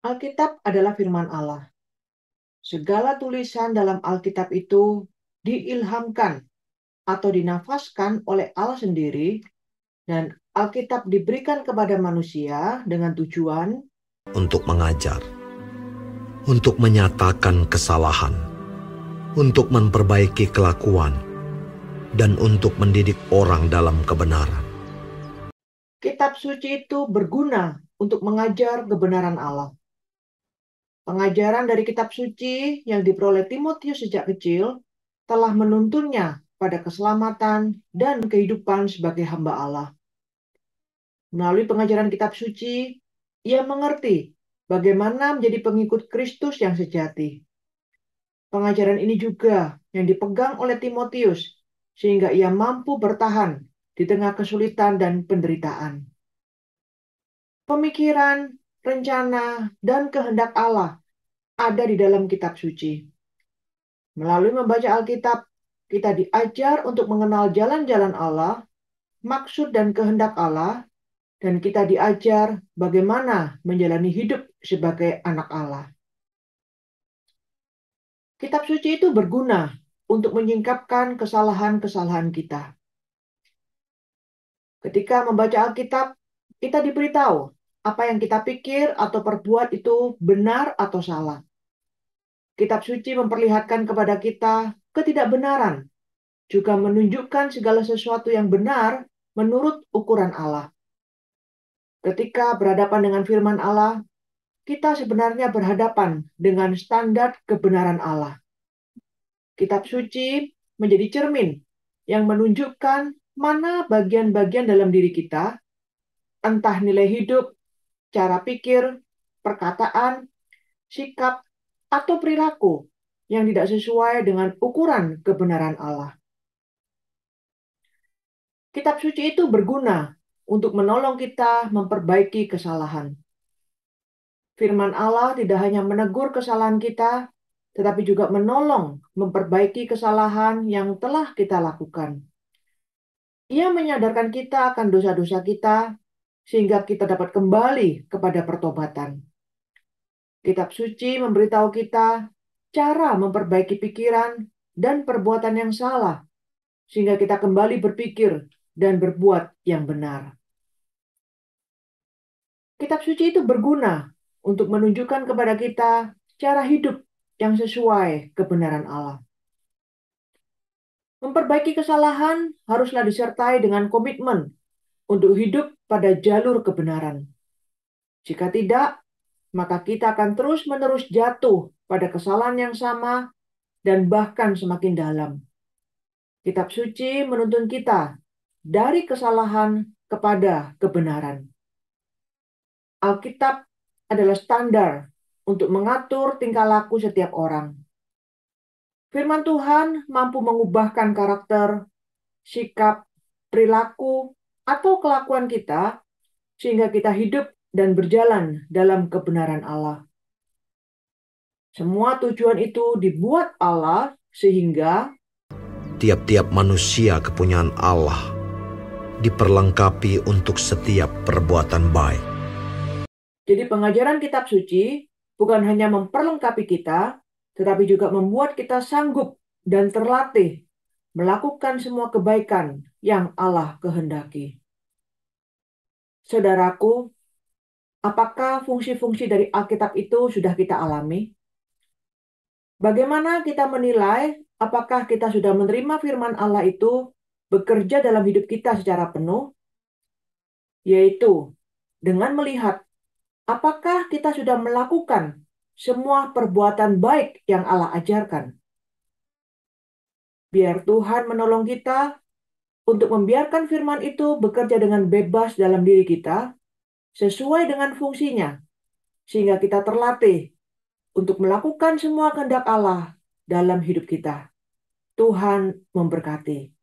Alkitab adalah firman Allah. Segala tulisan dalam Alkitab itu diilhamkan atau dinafaskan oleh Allah sendiri, dan Alkitab diberikan kepada manusia dengan tujuan untuk mengajar, untuk menyatakan kesalahan, untuk memperbaiki kelakuan, dan untuk mendidik orang dalam kebenaran. kitab suci itu berguna untuk mengajar kebenaran Allah. Pengajaran dari kitab suci yang diperoleh Timotius sejak kecil telah menuntunnya pada keselamatan dan kehidupan sebagai hamba Allah. Melalui pengajaran kitab suci, ia mengerti bagaimana menjadi pengikut Kristus yang sejati. Pengajaran ini juga yang dipegang oleh Timotius, sehingga ia mampu bertahan di tengah kesulitan dan penderitaan. Pemikiran, rencana, dan kehendak Allah ada di dalam kitab suci. Melalui membaca Alkitab, kita diajar untuk mengenal jalan-jalan Allah, maksud dan kehendak Allah, dan kita diajar bagaimana menjalani hidup sebagai anak Allah. Kitab suci itu berguna untuk menyingkapkan kesalahan-kesalahan kita. Ketika membaca Alkitab, kita diberitahu apa yang kita pikir atau perbuat itu benar atau salah. Kitab suci memperlihatkan kepada kita ketidakbenaran, juga menunjukkan segala sesuatu yang benar menurut ukuran Allah. Ketika berhadapan dengan firman Allah, kita sebenarnya berhadapan dengan standar kebenaran Allah. Kitab suci menjadi cermin yang menunjukkan mana bagian-bagian dalam diri kita, entah nilai hidup, cara pikir, perkataan, sikap, atau perilaku yang tidak sesuai dengan ukuran kebenaran Allah. Kitab suci itu berguna untuk menolong kita memperbaiki kesalahan. Firman Allah tidak hanya menegur kesalahan kita, tetapi juga menolong memperbaiki kesalahan yang telah kita lakukan. Ia menyadarkan kita akan dosa-dosa kita, sehingga kita dapat kembali kepada pertobatan. Kitab suci memberitahu kita cara memperbaiki pikiran dan perbuatan yang salah, sehingga kita kembali berpikir dan berbuat yang benar. Kitab suci itu berguna untuk menunjukkan kepada kita cara hidup yang sesuai kebenaran Allah. Memperbaiki kesalahan haruslah disertai dengan komitmen untuk hidup pada jalur kebenaran. Jika tidak, maka kita akan terus-menerus jatuh pada kesalahan yang sama dan bahkan semakin dalam. Kitab suci menuntun kita dari kesalahan kepada kebenaran. Alkitab adalah standar untuk mengatur tingkah laku setiap orang. Firman Tuhan mampu mengubahkan karakter, sikap, perilaku, atau kelakuan kita sehingga kita hidup dan berjalan dalam kebenaran Allah. Semua tujuan itu dibuat Allah sehingga Tiap-tiap manusia kepunyaan Allah diperlengkapi untuk setiap perbuatan baik. jadi pengajaran kitab suci bukan hanya memperlengkapi kita, tetapi juga membuat kita sanggup dan terlatih melakukan semua kebaikan yang Allah kehendaki. Saudaraku, apakah fungsi-fungsi dari Alkitab itu sudah kita alami? Bagaimana kita menilai apakah kita sudah menerima firman Allah itu bekerja dalam hidup kita secara penuh? Yaitu dengan melihat apakah kita sudah melakukan semua perbuatan baik yang Allah ajarkan. Biar Tuhan menolong kita untuk membiarkan firman itu bekerja dengan bebas dalam diri kita, sesuai dengan fungsinya, sehingga kita terlatih untuk melakukan semua kehendak Allah dalam hidup kita. Tuhan memberkati.